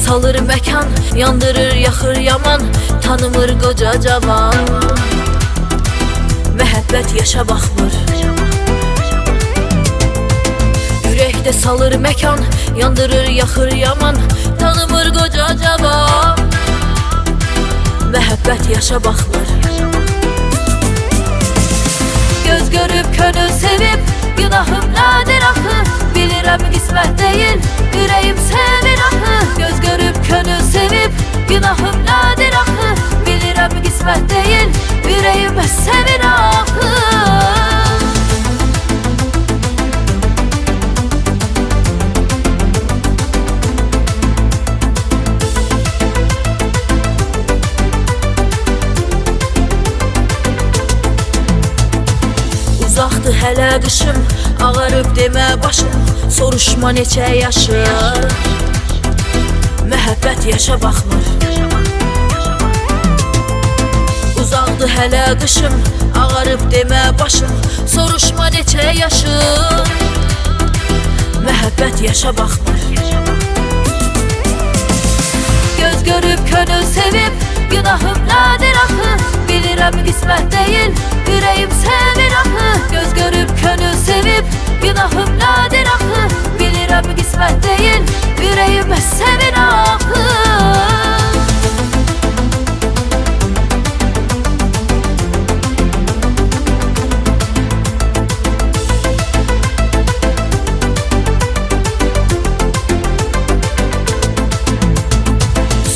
salır mekan, yandırır yaxır yaman, tanımır qoca cavan. Məhəbbət yaşa baxmır. Ürəkdə salır mekan, yandırır yaxır yaman, tanımır qoca cavan. Məhəbbət yaşa baxmır. Göz görüb könül sevib, günahım nadir axı, bilirəm qismət deyil, ürəyim sevir axı. Göz görüb könül sevib, günahım nadir axı, bilirəm qismət deyil, ürəyim sevir axı. Uzaqdır hələ qışım, ağarıb demə başım, soruşma neçə yaşım. Məhəbbət yaşa baxmır. Uzaqdır hələ qışım, ağarıb demə başım, soruşma neçə yaşım. Məhəbbət yaşa baxmır. Göz görüb könül sevib, günahım nadir axı, bilirəm qismət deyil, ürəyim sevir axı. Göz görüb könül sevib, günahım nadir axı, bilirəm qismət deyil, ürəyim sevir axı.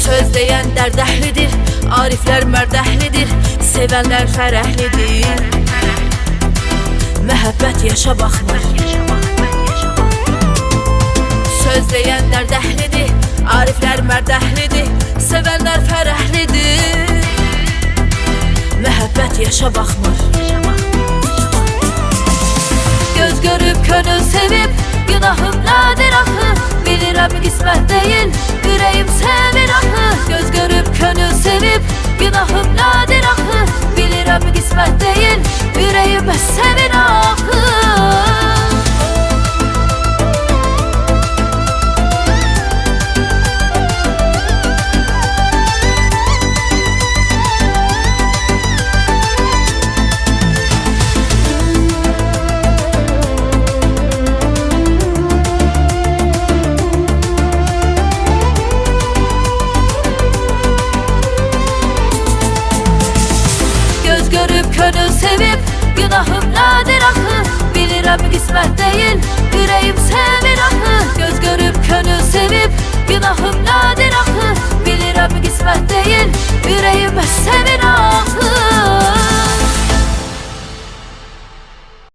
Söz deyən dərdəhlidir, ariflər mərdəhlidir, sevənlər fərəhlidir. Məhəbbət yaşa baxmır. Söz deyən dərdəhlidir, ariflər mərdəhlidir, sevənlər fərəhlidir. Məhəbbət yaşa baxmır. Göz görüb könül sevib, günahım nadir axı, bilirəm qismət deyil, ürəyim sevir axı. Göz görüb könül sevib, günahım nadir axı, bilirəm qismət deyil, ürəyim sevir axı. Göz görüb könül sevib, günahım nadir axı, bilirəm qismət deyil,